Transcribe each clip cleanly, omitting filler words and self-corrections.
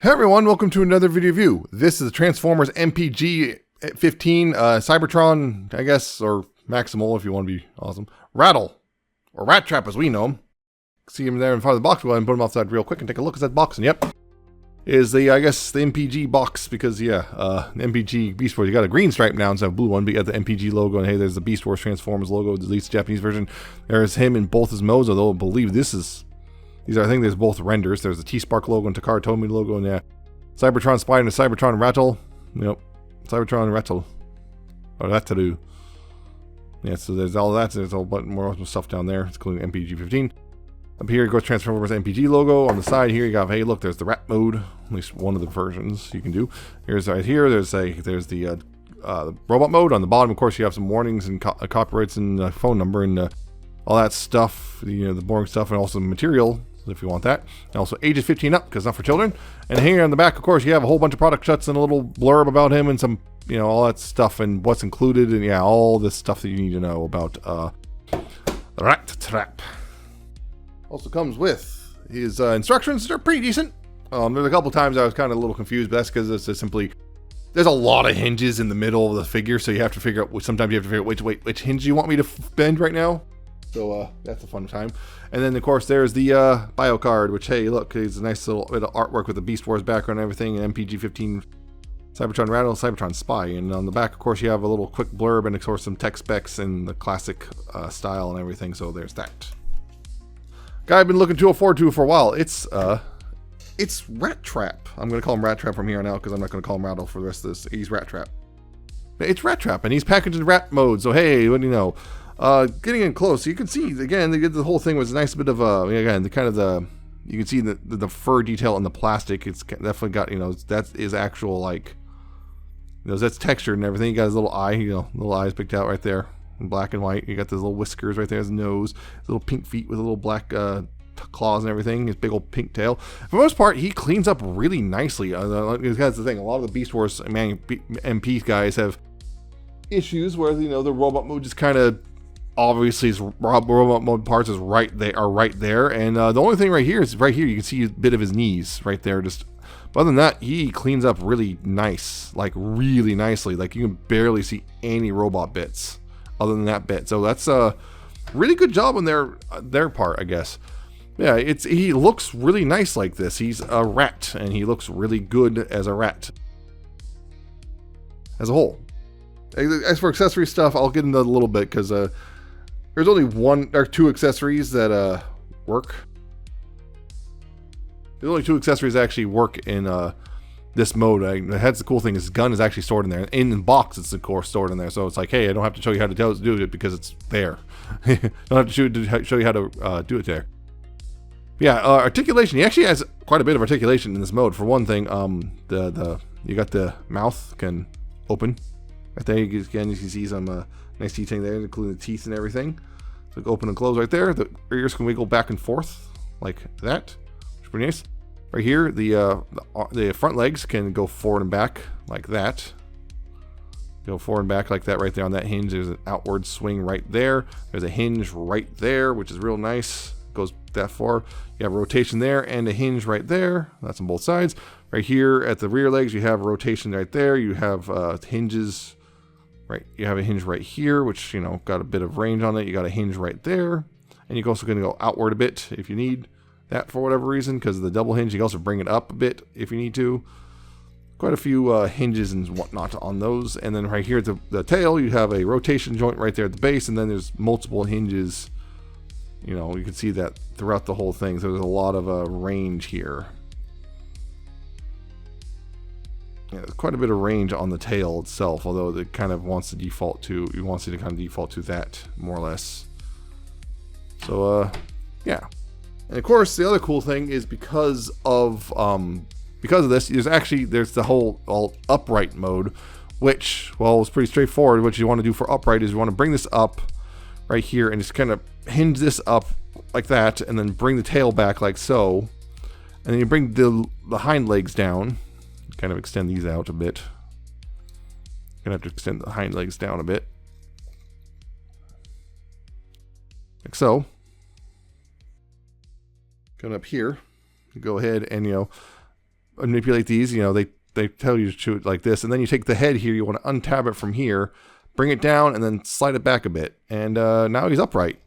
Hey everyone, welcome to another video review. This is the Transformers MPG-15 Cybertron, I guess, or Maximal if you want to be awesome. Rattle, or Rattrap as we know him. See him there in front of the box. We'll go ahead and put him outside real quick and take a look at that box. And yep, is the, I guess, the MPG box because, yeah, the MPG Beast Wars. You got a green stripe now instead of a blue one, but you got the MPG logo. And hey, there's the Beast Wars Transformers logo, at least the Japanese version. There's him in both his modes, although I believe this is... These are, I think there's both renders. There's the T-Spark logo and Takara Tomy logo, and yeah, Cybertron Spy and the Cybertron Rattle. Yep, Cybertron Rattle. Or Rattle. Yeah, so there's all that. There's a whole bunch more stuff down there, including MPG-15. Up here, you go Transformers MPG logo. On the side here, you got, hey, look, there's the Rat Mode. At least one of the versions you can do. Here's right here. There's the robot mode. On the bottom, of course, you have some warnings and copyrights and phone number and all that stuff. You know, the boring stuff, and also the material, if you want that. And also ages 15 up, because not for children. And here on the back, of course, you have a whole bunch of product shots and a little blurb about him and some, you know, all that stuff and what's included and yeah, all this stuff that you need to know about Rattrap. Also comes with his instructions. They're pretty decent. There's a couple times I was kind of a little confused, but that's because it's just simply there's a lot of hinges in the middle of the figure, so you have to figure out. Sometimes you have to figure out which hinge you want me to bend right now. So that's a fun time. And then, of course, there's the bio card, which, hey, look, it's a nice little bit of artwork with the Beast Wars background and everything, and MPG-15 Cybertron Rattle, Cybertron Spy. And on the back, of course, you have a little quick blurb and, of course, some tech specs and the classic style and everything. So there's that. Guy I've been looking forward to for a while. It's Rattrap. I'm going to call him Rattrap from here on out because I'm not going to call him Rattle for the rest of this. He's Rattrap. It's Rattrap, and he's packaged in Rat Mode. So, hey, what do you know? Getting in close, you can see again. The whole thing was a nice bit of again you can see the fur detail in the plastic. It's definitely got, you know, that is actual, like, you know, that's textured and everything. You got his little eye, you know, little eyes picked out right there in black and white. You got those little whiskers right there, his nose, his little pink feet with little black claws and everything. His big old pink tail. For the most part, he cleans up really nicely. That's the thing. A lot of the Beast Wars MP guys have issues where, you know, the robot mode just kind of. Obviously, his robot mode parts are right there, and the only thing right here is right here. You can see a bit of his knees right there. Just, but other than that, he cleans up really nice, like really nicely. Like you can barely see any robot bits other than that bit. So that's a really good job on their part, I guess. Yeah, he looks really nice like this. He's a rat, and he looks really good as a rat as a whole. As for accessory stuff, I'll get into that a little bit because there's only one or two accessories that work. There's only two accessories that actually work in this mode. That's the cool thing. His gun is actually stored in there. In the box, it's of course stored in there. So it's like, hey, I don't have to show you how to do it because it's there. Don't have to show you how to do it there. Yeah, articulation. He actually has quite a bit of articulation in this mode. For one thing, you got the mouth can open. Right there, again, you can see some nice detailing there, including the teeth and everything. So open and close right there. The ears can wiggle back and forth like that, which is pretty nice. Right here, the front legs can go forward and back like that. Go forward and back like that right there on that hinge. There's an outward swing right there. There's a hinge right there, which is real nice. Goes that far. You have a rotation there and a hinge right there. That's on both sides. Right here at the rear legs, you have a rotation right there. You have hinges. Right, you have a hinge right here, which, you know, got a bit of range on it. You got a hinge right there, and you're also going to go outward a bit if you need that for whatever reason, because of the double hinge. You can also bring it up a bit if you need to. Quite a few hinges and whatnot on those. And then right here at the tail, you have a rotation joint right there at the base, and then there's multiple hinges. You know, you can see that throughout the whole thing. So there's a lot of range here. Yeah, there's quite a bit of range on the tail itself, although it kind of wants to default to, that more or less. So yeah, and of course the other cool thing is because of this, there's the whole upright mode, which, well, it's pretty straightforward. What you want to do for upright is you want to bring this up right here and just kind of hinge this up like that, and then bring the tail back like so, and then you bring the hind legs down. Kind of extend these out a bit. Gonna have to extend the hind legs down a bit, like so. Going up here, go ahead and, you know, manipulate these, you know, they tell you to shoot it like this, and then you take the head here, you want to untab it from here, bring it down, and then slide it back a bit, and now he's upright,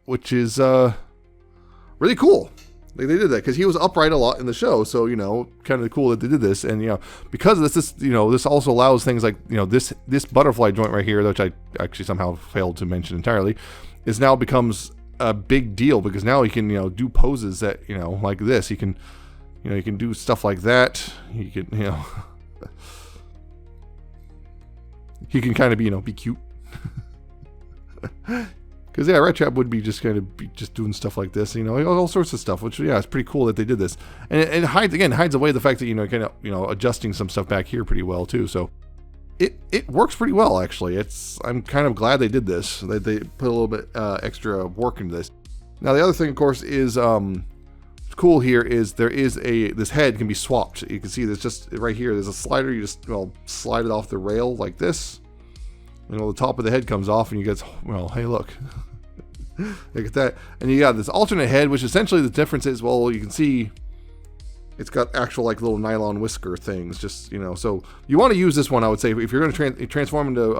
which is really cool. They did that because he was upright a lot in the show, so, you know, kind of cool that they did this. And, you know, because of this, you know, this also allows things like, you know, this butterfly joint right here, which I actually somehow failed to mention entirely, is now becomes a big deal, because now he can, you know, do poses that, you know, like this. He can, you know, you can do stuff like that. He can, you know, he can kind of be, you know, be cute. Because, yeah, Rattrap would be just kind of just doing stuff like this, you know, all sorts of stuff, which, yeah, it's pretty cool that they did this. And it hides away the fact that, you know, kind of, you know, adjusting some stuff back here pretty well, too. So it works pretty well, actually. I'm kind of glad they did this. They put a little bit extra work into this. Now, the other thing, of course, is cool here is this head can be swapped. You can see there's just right here, there's a slider. You just, well, slide it off the rail like this. You know, the top of the head comes off, and you get, well, hey, look. Look at that. And you got this alternate head, which essentially the difference is, well, you can see it's got actual, like, little nylon whisker things, just, you know. So you want to use this one, I would say, if you're going to transform into,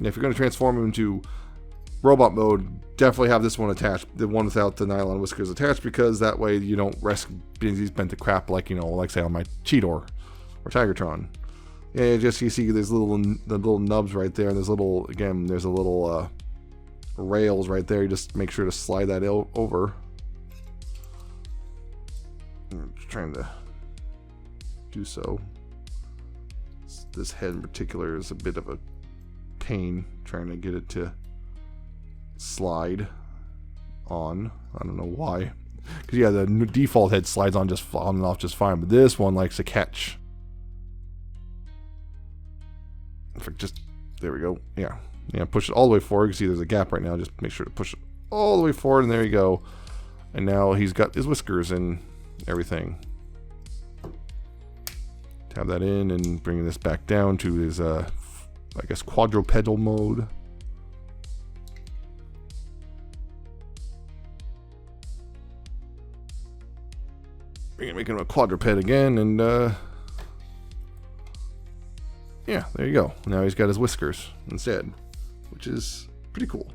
if you're going to transform him into robot mode, definitely have this one attached, the one without the nylon whiskers attached, because that way you don't risk being these bent to crap, like, you know, like, say, on my Cheetor or Tigertron. Yeah, just you see there's the little nubs right there, and there's little, again, there's a little rails right there. You just make sure to slide that over. I'm trying to do so. This head in particular is a bit of a pain trying to get it to slide on. I don't know why. Because, yeah, the default head slides on and off just fine, but this one likes to catch. There we go. Yeah, push it all the way forward. You can see there's a gap right now. Just make sure to push it all the way forward, and there you go. And now he's got his whiskers and everything. Tab that in and bring this back down to his, I guess, quadrupedal mode. Make him a quadruped again, and yeah, there you go. Now he's got his whiskers instead, which is pretty cool.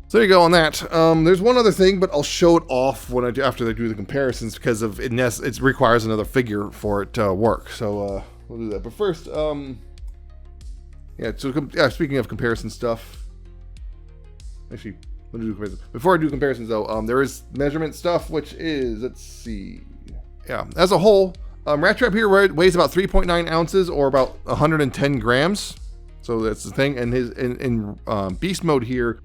So there you go on that. There's one other thing, but I'll show it off after they do the comparisons, because of it requires another figure for it to work. So we'll do that. But first, yeah. So speaking of comparison stuff, actually, let me do comparisons. Before I do comparisons, though, there is measurement stuff, which is, let's see, yeah, as a whole. Rattrap here weighs about 3.9 ounces, or about 110 grams. So that's the thing. And his in beast mode here,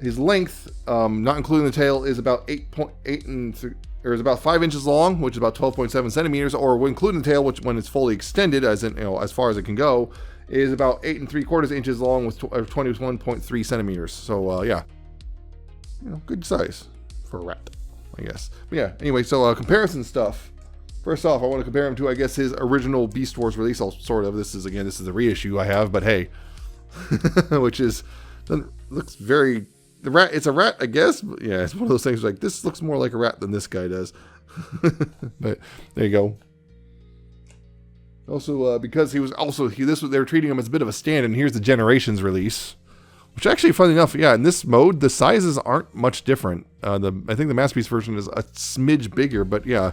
his length, not including the tail, is about 8.8 or is about 5 inches long, which is about 12.7 centimeters. Or when including the tail, which when it's fully extended, as in, you know, as far as it can go, is about 8 3/4 inches long with 21.3 centimeters. So yeah, you know, good size for a rat, I guess. But yeah. Anyway, so comparison stuff. First off, I want to compare him to, I guess, his original Beast Wars release, sort of. This is the reissue I have, but hey. Which looks very... The rat, it's a rat, I guess. But yeah, it's one of those things like, this looks more like a rat than this guy does. But there you go. Also, because they were treating him as a bit of a stand, and here's the Generations release. Which actually, funny enough, yeah, in this mode, the sizes aren't much different. I think the Masterpiece version is a smidge bigger, but yeah...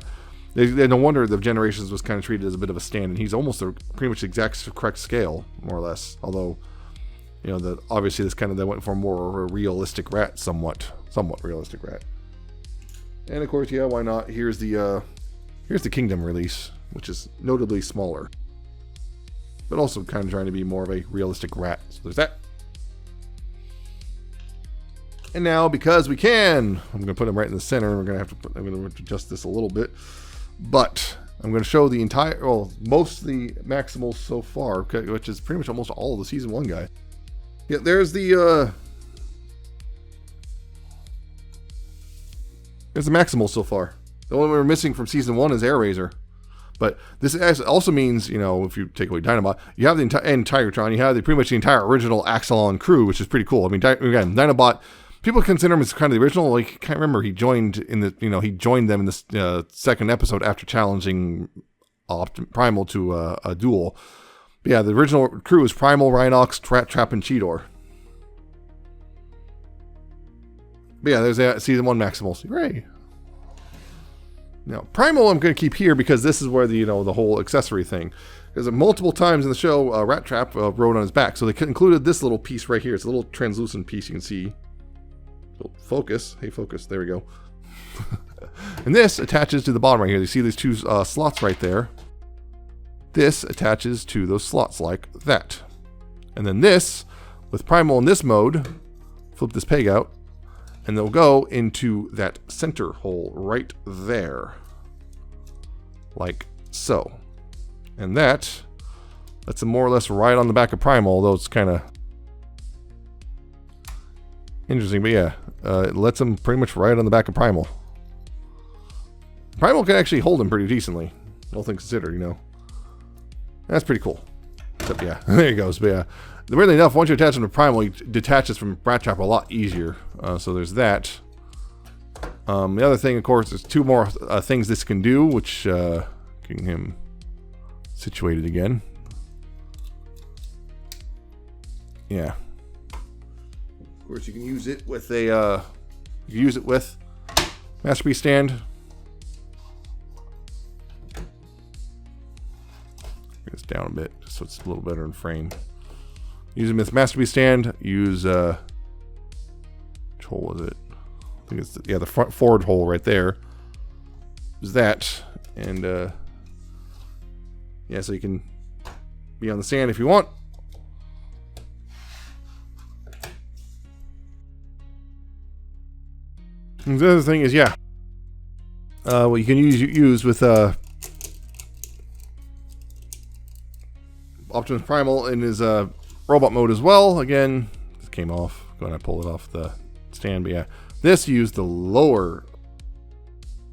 No wonder the Generations was kind of treated as a bit of a stand, and he's almost pretty much the exact correct scale, more or less. Although, you know, obviously they went for more of a realistic rat, somewhat realistic rat. And of course, yeah, why not? Here's the Kingdom release, which is notably smaller, but also kind of trying to be more of a realistic rat. So there's that. And now, because we can, I'm going to put him right in the center. I'm going to adjust this a little bit. But I'm going to show the most of the Maximals so far, which is pretty much almost all of the Season 1 guy. Yeah, there's the Maximals so far. The only one we're missing from Season 1 is Air Razor. But this also means, you know, if you take away Dinobot, you have the entire Tigertron, you have pretty much the entire original Axelon crew, which is pretty cool. I mean, again, Dinobot people consider him as kind of the original. Like, I can't remember, he joined he joined them in the second episode after challenging Primal to a duel. But yeah, the original crew is Primal, Rhinox, Rattrap, and Cheetor. But yeah, there's that season 1 Maximals. Hooray! Now, Primal I'm going to keep here because this is where the the whole accessory thing. Because multiple times in the show, Rattrap rode on his back. So they included this little piece right here. It's a little translucent piece you can see. So focus. Hey, focus. There we go. And this attaches to the bottom right here. You see these two slots right there. This attaches to those slots like that. And then this, with Primal in this mode, flip this peg out, and they'll go into that center hole right there. Like so. And that lets them more or less ride on the back of Primal, although it's kind of interesting. But yeah, it lets them pretty much ride on the back of Primal. Primal can actually hold him pretty decently, all things considered, That's pretty cool. Except, yeah, there he goes. But yeah, weirdly enough, once you attach him to Primal, he detaches from Rattrap a lot easier. So there's that. The other thing, of course, is 2 more things this can do, which getting him situated again. Yeah. Of course, you can use it with a Masterpiece stand. Bring this down a bit just so it's a little better in frame. Use it with Masterpiece stand. Use which hole is it? I think it's the front forward hole right there. Use that, and yeah, so you can be on the stand if you want. And the other thing is, yeah, what you can use with Optimus Primal in his robot mode as well. Again, this came off when I pulled it off the stand, but yeah, this used the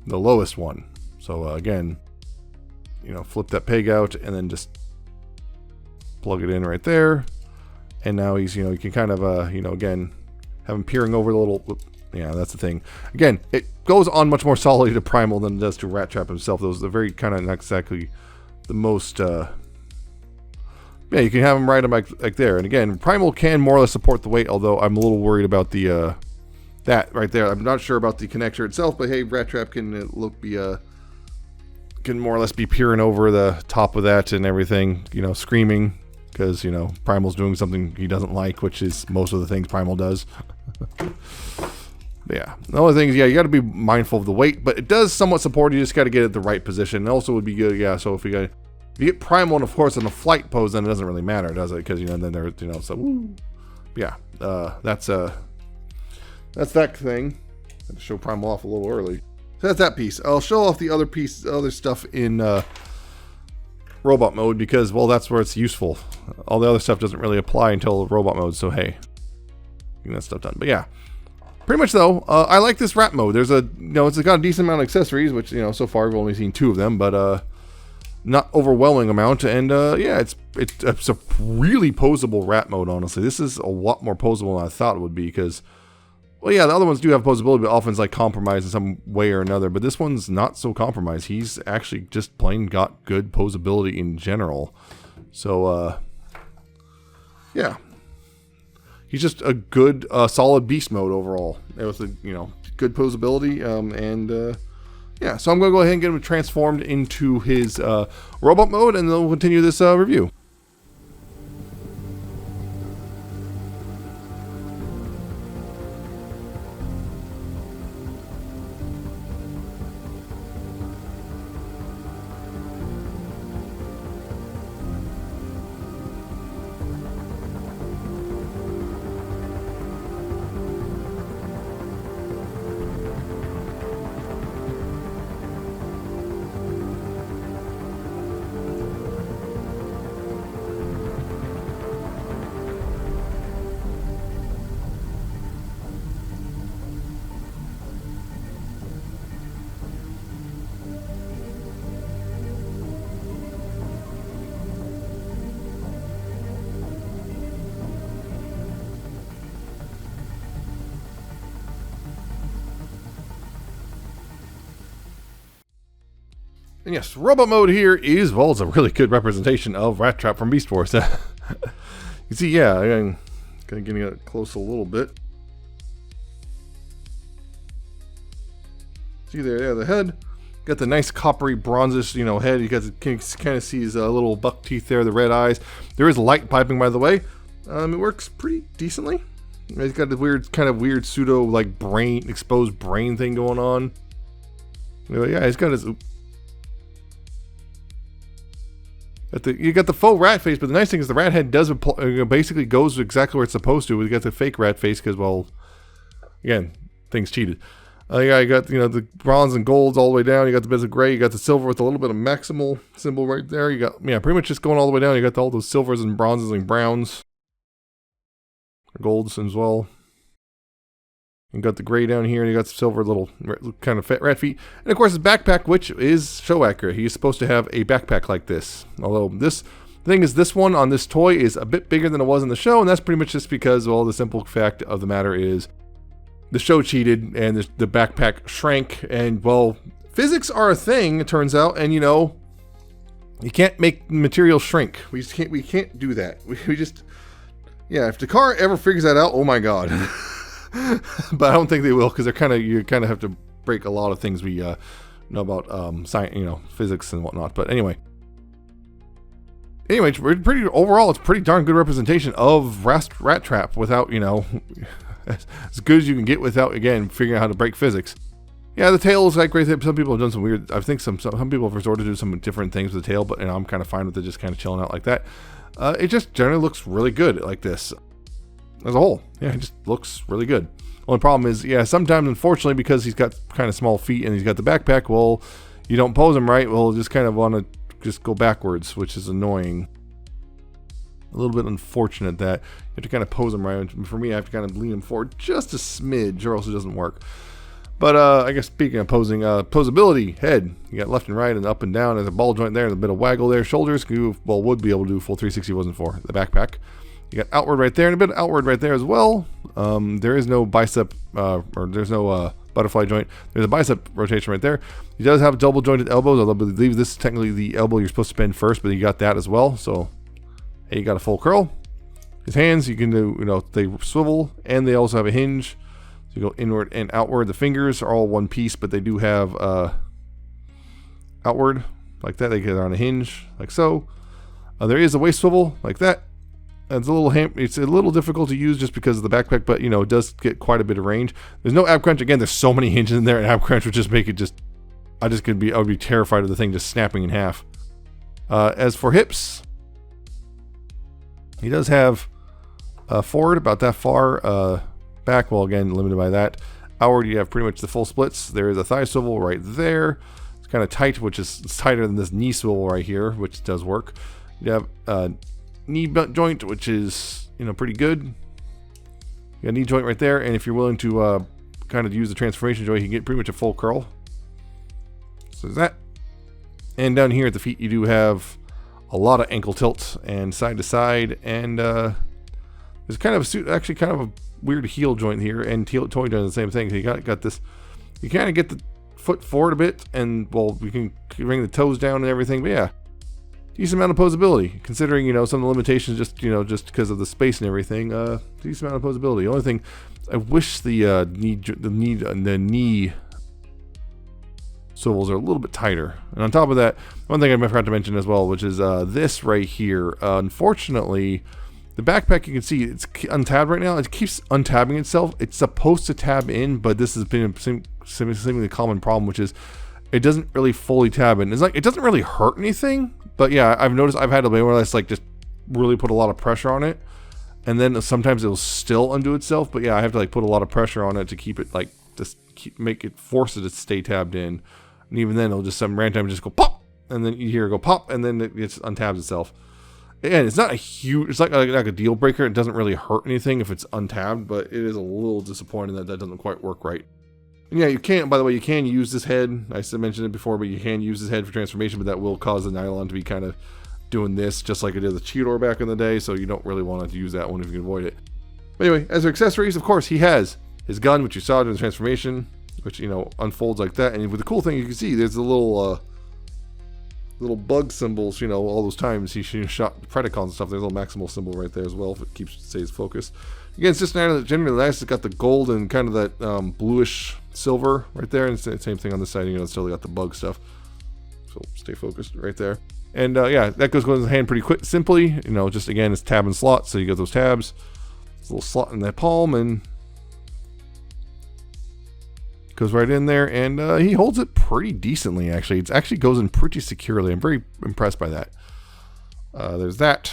lowest one. So again, flip that peg out and then just plug it in right there. And now he's, you can kind of, again, have him peering over the little, yeah, that's the thing. Again, it goes on much more solidly to Primal than it does to Rattrap himself. Those are very kind of not exactly the most, yeah, you can have him ride him like there. And again, Primal can more or less support the weight, although I'm a little worried about the, that right there. I'm not sure about the connector itself, but hey, Rattrap can can more or less be peering over the top of that and everything, screaming because, Primal's doing something he doesn't like, which is most of the things Primal does. Yeah, the only thing is, yeah, you got to be mindful of the weight, but it does somewhat support. You just got to get it the right position. And also would be good, yeah, so if you get Primal, and of course, in a flight pose, then it doesn't really matter, does it? Because, then they're, so, woo. Yeah, that's that thing. I had to show Primal off a little early. So that's that piece. I'll show off the other stuff in robot mode because, well, that's where it's useful. All the other stuff doesn't really apply until robot mode, so hey, getting that stuff done. But yeah, pretty much though, I like this rat mode. There's it's got a decent amount of accessories, which, so far we've only seen 2 of them, but not overwhelming amount. And yeah, it's a really posable rat mode, honestly. This is a lot more posable than I thought it would be because, well, yeah, the other ones do have posability, but often it's like compromised in some way or another. But this one's not so compromised. He's actually just plain got good posability in general. So, yeah. He's just a good, solid beast mode overall. It was good posability, and yeah. So I'm going to go ahead and get him transformed into his robot mode, and then we'll continue this review. And yes, robot mode here is, well, it's a really good representation of Rattrap from Beast Wars. You see, yeah, I'm kind of getting it close a little bit. See there, yeah, the head. Got the nice coppery bronzish, you know, head. You guys can kind of see his little buck teeth there, the red eyes. There is light piping, by the way. It works pretty decently. He's got the weird, kind of weird pseudo, like, brain, exposed brain thing going on. Yeah, he's got his... You got the faux rat face, but the nice thing is the rat head does basically goes exactly where it's supposed to. We got the fake rat face because, well, again, things cheated. Yeah, you got, you know, the bronze and golds all the way down. You got the bits of gray. You got the silver with a little bit of maximal symbol right there. You got, yeah, pretty much just going all the way down. You got all those silvers and bronzes and browns. Golds as well. You got the gray down here. You got the silver little kind of fat rat feet. And of course his backpack, which is show accurate. He's supposed to have a backpack like this. Although this thing is, this one on this toy is a bit bigger than it was in the show. And that's pretty much just because, well, the simple fact of the matter is the show cheated and the backpack shrank. And, well, physics are a thing, it turns out. And, you know, you can't make material shrink. We can't do that. We just... Yeah, if the car ever figures that out, oh my god. But I don't think they will, because you kind of have to break a lot of things we know about science, you know, physics and whatnot. But anyway, it's pretty overall. It's pretty darn good representation of Rattrap without, you know, as good as you can get without, again, figuring out how to break physics. Yeah, the tail is like great. Some people have done some weird. I think some people have resorted to some different things with the tail, but, you know, I'm kind of fine with it, just kind of chilling out like that. It just generally looks really good like this as a whole. Yeah, it just looks really good. Only problem is, yeah, sometimes, unfortunately, because he's got kind of small feet and he's got the backpack, well, you don't pose him right, well, just kind of want to just go backwards, which is annoying. A little bit unfortunate that you have to kind of pose him right. For me, I have to kind of lean him forward just a smidge, or else it doesn't work. But I guess speaking of posing, posability, head, you got left and right and up and down. There's a ball joint there, and a bit of waggle there. Shoulders, you, well, would be able to do full 360 wasn't for the backpack. You got outward right there and a bit of outward right there as well. There is no bicep, or there's no butterfly joint. There's a bicep rotation right there. He does have double jointed elbows, although I believe this is technically the elbow you're supposed to bend first, but you got that as well. So, hey, you got a full curl. His hands, you can do, you know, they swivel, and they also have a hinge. So you go inward and outward. The fingers are all one piece, but they do have outward like that. They get on a hinge like so. There is a waist swivel like that. It's a little difficult to use just because of the backpack, but, you know, it does get quite a bit of range. There's no ab crunch. Again, there's so many hinges in there, and ab crunch would just make it just... I would be terrified of the thing just snapping in half. As for hips, he does have forward about that far. Back, well, again, limited by that. Outward, you have pretty much the full splits. There is a thigh swivel right there. It's kind of tight, which is tighter than this knee swivel right here, which does work. You have knee joint, which is, you know, pretty good. You got a knee joint right there, and if you're willing to kind of use the transformation joint, you can get pretty much a full curl. So there's that. And down here at the feet, you do have a lot of ankle tilts and side to side, and there's kind of actually kind of a weird heel joint here, and toe joint the same thing. So you got this. You kind of get the foot forward a bit, and, well, we can bring the toes down and everything. But yeah, decent amount of posability, considering, you know, some of the limitations, just, you know, just because of the space and everything. Decent amount of posability. The only thing, I wish the knee swivels are a little bit tighter. And on top of that, one thing I forgot to mention as well, which is this right here. Unfortunately, the backpack, you can see it's untabbed right now. It keeps untabbing itself. It's supposed to tab in, but this has been a seemingly common problem, which is it doesn't really fully tab in. It's like, it doesn't really hurt anything, but yeah, I've noticed I've had to more or less like just really put a lot of pressure on it, and then sometimes it'll still undo itself. But yeah, I have to like put a lot of pressure on it to keep it like force it to stay tabbed in, and even then it'll just some random time just go pop, and then you hear it go pop, and then it untabs itself. And it's not a huge, it's like a deal breaker. It doesn't really hurt anything if it's untabbed, but it is a little disappointing that doesn't quite work right. And yeah, you can, by the way, you can use this head. I mentioned it before, but you can use this head for transformation, but that will cause the nylon to be kind of doing this, just like it did the Cheetor back in the day, so you don't really want to use that one if you can avoid it. But anyway, as for accessories, of course, he has his gun, which you saw during the transformation, which, you know, unfolds like that. And with the cool thing, you can see there's a little little bug symbols, you know, all those times he shot Predacons and stuff. There's a little maximal symbol right there as well if it stays focused. Again, it's just generally nice. It's got the gold and kind of that bluish silver right there, and it's the same thing on this side. You know, it's still got the bug stuff. So stay focused right there. And yeah, that goes in the hand pretty quick, simply. You know, just again, it's tab and slot, so you got those tabs. There's a little slot in that palm, and goes right in there, and he holds it pretty decently, actually. It actually goes in pretty securely. I'm very impressed by that. There's that.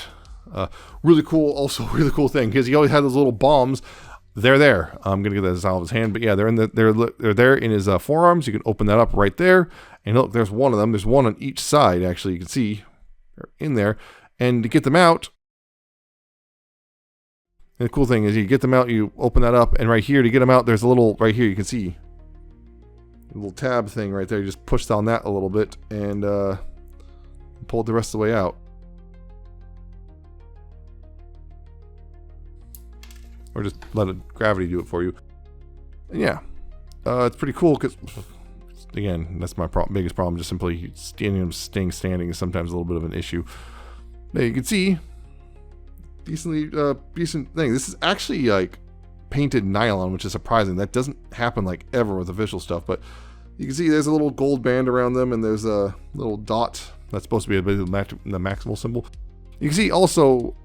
Really cool, also really cool thing, because he always had those little bombs. They're there. I'm gonna get that out of his hand, but yeah, they're there in his forearms. You can open that up right there, and look, there's one of them. There's one on each side. Actually, you can see they're in there, and to get them out. And the cool thing is, you get them out, you open that up, and right here to get them out, there's a little right here. You can see a little tab thing right there. You just push down that a little bit and pull it the rest of the way out. Or just let gravity do it for you. And yeah, it's pretty cool because, again, that's my biggest problem. Just simply staying standing is sometimes a little bit of an issue. There you can see, decent thing. This is actually like painted nylon, which is surprising. That doesn't happen like ever with official stuff, but you can see there's a little gold band around them, and there's a little dot that's supposed to be a bit of the maximal symbol. You can see also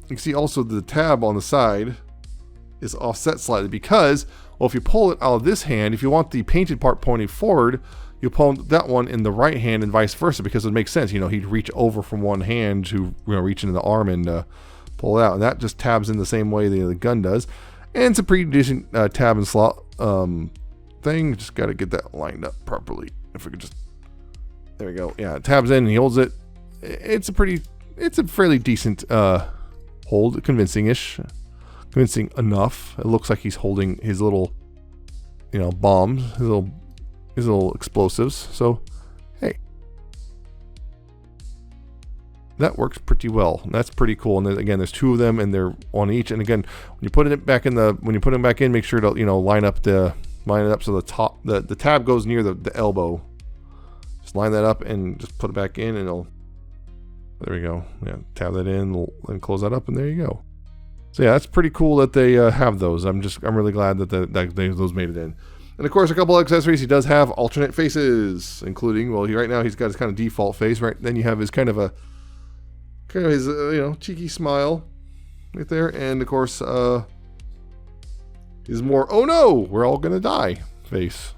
the tab on the side is offset slightly because, well, if you pull it out of this hand, if you want the painted part pointing forward, you pull that one in the right hand and vice versa, because it makes sense. You know, he'd reach over from one hand to, you know, reach into the arm and pull it out, and that just tabs in the same way the gun does. And it's a pretty decent tab and slot thing. Just got to get that lined up properly. If we could just, there we go. Yeah, it tabs in and he holds it. It's a fairly decent hold, convincing enough. It looks like he's holding his little, you know, bombs, his little explosives. So, hey, that works pretty well. That's pretty cool. And then, again, there's two of them, and they're on each. And again, when you put it back in, make sure to, you know, line it up so the top, the tab goes near the elbow. Just line that up and just put it back in, and it'll. There we go. Yeah, tab that in and close that up, and there you go. So yeah, that's pretty cool that they have those. I'm really glad that those made it in. And of course, a couple of accessories. He does have alternate faces, including, well, right now he's got his kind of default face, right? Then you have his kind of his you know, cheeky smile right there, and of course his more, oh no, we're all gonna die face.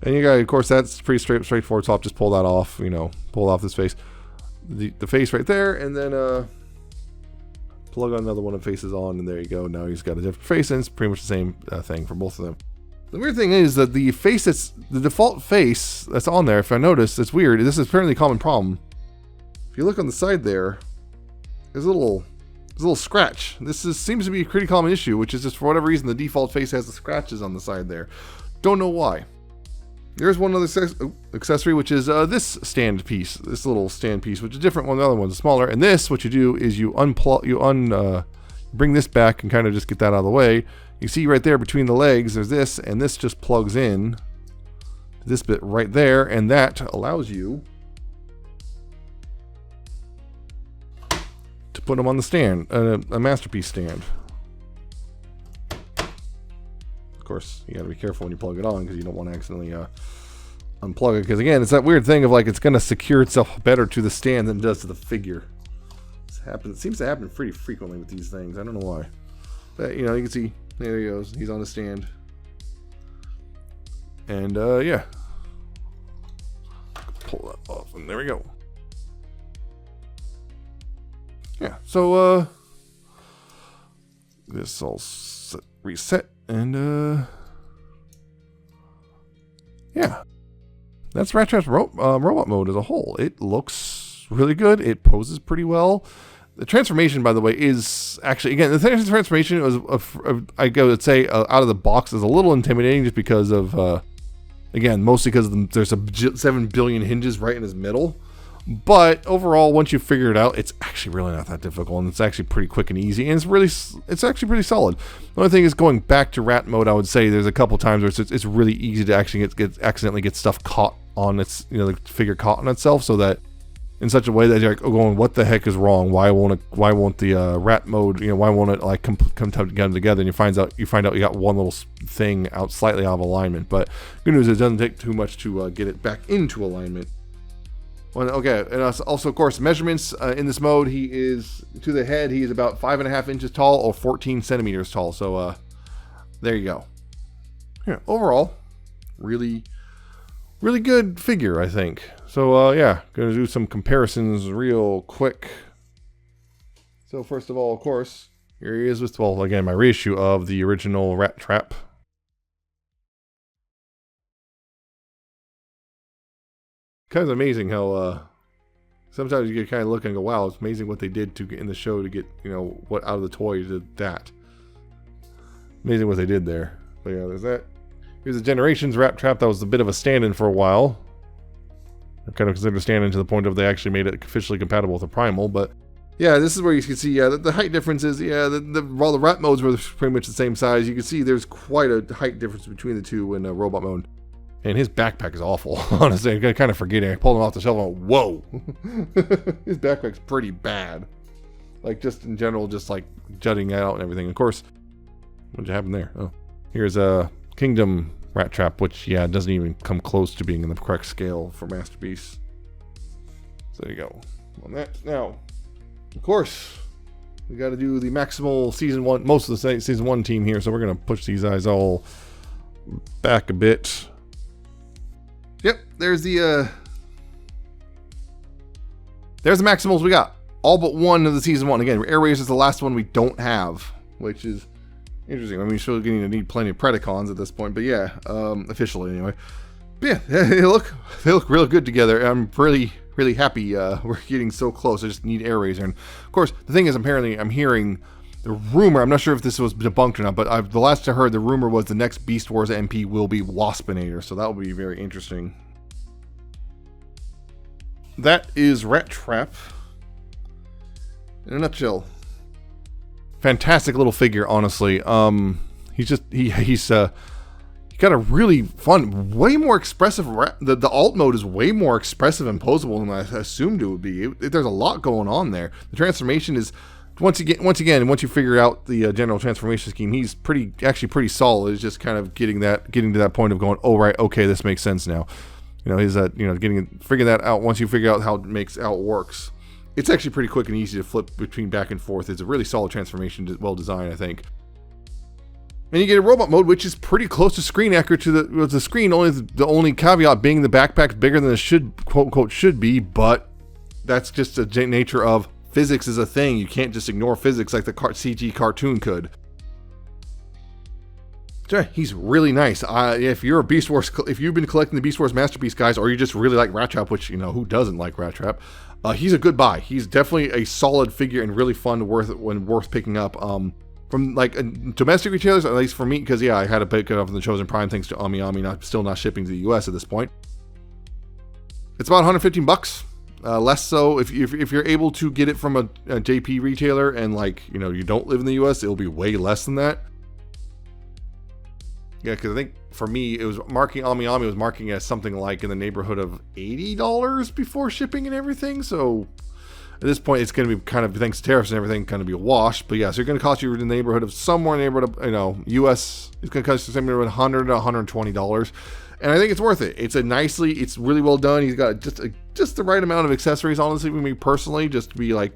And you got, of course, that's pretty straightforward. So I'll just pull that off, you know, pull off this face, the face right there, and then plug another one of faces on, and there you go. Now he's got a different face, and it's pretty much the same thing for both of them. The weird thing is that the default face that's on there, if I notice, it's weird. This is apparently a common problem. If you look on the side there, there's a little scratch. Seems to be a pretty common issue, which is just for whatever reason the default face has the scratches on the side there. Don't know why. There's one other accessory, which is this stand piece, this little stand piece, which is different one. The other one's smaller. And this, what you do is you bring this back and kind of just get that out of the way. You see right there between the legs, there's this, and this just plugs in to this bit right there, and that allows you to put them on the stand, a masterpiece stand. Of course, you got to be careful when you plug it on, because you don't want to accidentally unplug it, because again, it's that weird thing of like it's going to secure itself better to the stand than it does to the figure. It seems to happen pretty frequently with these things. I don't know why. But, you know, you can see, there he goes. He's on the stand. And, yeah. Pull that off, and there we go. Yeah, so, this all reset, and, yeah. That's Rattrap's robot mode as a whole. It looks really good. It poses pretty well. The transformation, by the way, is actually, again, the transformation was, I would say, out of the box is a little intimidating, just because of, again, mostly because there's 7 billion hinges right in his middle. But overall, once you figure it out, it's actually really not that difficult, and it's actually pretty quick and easy, and it's actually pretty solid. The only thing is, going back to rat mode, I would say there's a couple times where it's really easy to actually accidentally get stuff caught on its, the figure caught on itself, so that in such a way that you're like, oh, going, what the heck is wrong? Why won't the rat mode, why won't it like come together? And you find out you got one little thing out slightly out of alignment. But good news is it doesn't take too much to get it back into alignment. Well, okay, and also of course measurements in this mode. He is to the head. He is about 5.5 inches tall or 14 centimeters tall. So there you go. Yeah, overall, really good figure, I think. So yeah, gonna do some comparisons real quick. So first of all, of course, here he is with, well, again, my reissue of the original Rattrap. Kind of amazing how sometimes you get kind of look and go, wow, it's amazing what they did to get in the show to get, what out of the toy did that. Amazing what they did there. But yeah, there's that. Here's the Generations Rattrap that was a bit of a stand-in for a while. I kind of considered a stand-in to the point of they actually made it officially compatible with the Primal, but yeah, this is where you can see, the height differences. Yeah, while the Rat modes were pretty much the same size, you can see there's quite a height difference between the two in Robot mode. And his backpack is awful, honestly. I'm kind of forgetting. I pulled him off the shelf and went, whoa! His backpack's pretty bad. Like, just in general, just like jutting out and everything. Of course, what happened there? Oh, here's a Kingdom Rattrap, which, yeah, doesn't even come close to being in the correct scale for Masterpiece. So there you go. On that. Now, of course, we got to do the maximal Season 1, most of the Season 1 team here, so we're going to push these guys all back a bit. Yep, there's the maximals we got. All but one of the Season 1. Again, Air Race is the last one we don't have, which is interesting. I mean, you're still going to need plenty of Predacons at this point, but yeah, officially anyway. But yeah, they look real good together. I'm really happy we're getting so close. I just need Air Razor. And of course, the thing is, apparently I'm hearing the rumor, I'm not sure if this was debunked or not, but the last I heard, the rumor was the next Beast Wars MP will be Waspinator, so that will be very interesting. That is Rattrap in a nutshell. Fantastic little figure, honestly. He's got a really fun, way more expressive. The alt mode is way more expressive and posable than I assumed it would be. There's a lot going on there. The transformation is. Once you figure out the general transformation scheme, he's actually pretty solid. It's just kind of getting to that point of going, oh right, okay, this makes sense now. Figuring that out. Once you figure out how it works, it's actually pretty quick and easy to flip between back and forth. It's a really solid transformation, well designed, I think. And you get a robot mode, which is pretty close to screen accurate to the screen. The only caveat being the backpack's bigger than it should, quote unquote, should be, but that's just the nature of. Physics is a thing. You can't just ignore physics like the CG cartoon could. So he's really nice. If you're a Beast Wars, if you've been collecting the Beast Wars Masterpiece guys, or you just really like Rattrap, which who doesn't like Rattrap, he's a good buy. He's definitely a solid figure and really fun, worth picking up. From like domestic retailers, at least for me, because yeah, I had to pick it up from the Chosen Prime thanks to Ami still not shipping to the US at this point. It's about $115. Less so if you're able to get it from a JP retailer and you don't live in the US, it'll be way less than that. Yeah, because I think for me it was marking Ami was marking as something like in the neighborhood of $80 before shipping and everything. So at this point it's going to be kind of, thanks to tariffs and everything, kind of be a wash. But yeah, so you're going to cost you in the neighborhood of somewhere in the neighborhood of US. It's going to cost you somewhere around $100 to $120. And I think it's worth it. It's really well done. He's got just the right amount of accessories, honestly, for me personally, just to be like,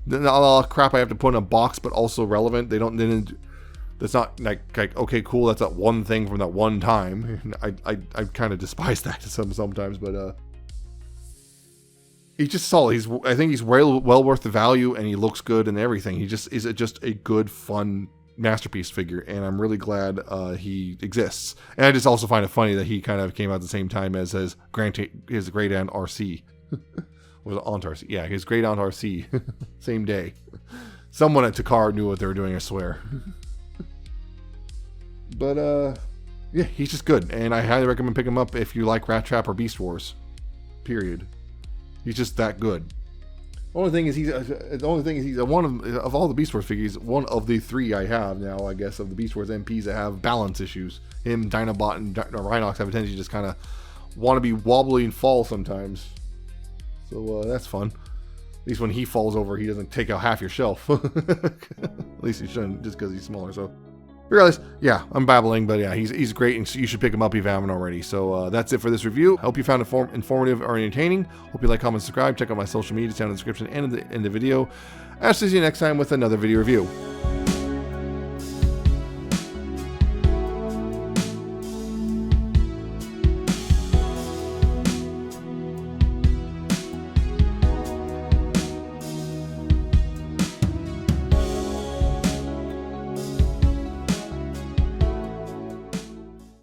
not all crap I have to put in a box, but also relevant. That's not like okay, cool, that's that one thing from that one time. I kind of despise that sometimes, but he's just solid. I think he's well worth the value, and he looks good and everything. He just is just a good, fun Masterpiece figure, and I'm really glad he exists. And I just also find it funny that he kind of came out at the same time as his great aunt RC. Was it Aunt RC? Yeah, his great aunt RC. Same day. Someone at Takar knew what they were doing, I swear. But yeah, he's just good, and I highly recommend picking him up if you like Rattrap or Beast Wars. Period. He's just that good. The only thing is he's one of all the Beast Wars figures, one of the three I have now, I guess, of the Beast Wars MPs that have balance issues. Him, Dinobot, and Rhinox have a tendency to just kind of want to be wobbly and fall sometimes. So that's fun. At least when he falls over, he doesn't take out half your shelf. At least he shouldn't, just because he's smaller. So, regardless, yeah, I'm babbling, but yeah, he's great, and you should pick him up if you haven't already. So that's it for this review. Hope you found it informative or entertaining. Hope you like, comment, subscribe. Check out my social media down in the description and in the video. I'll see you next time with another video review.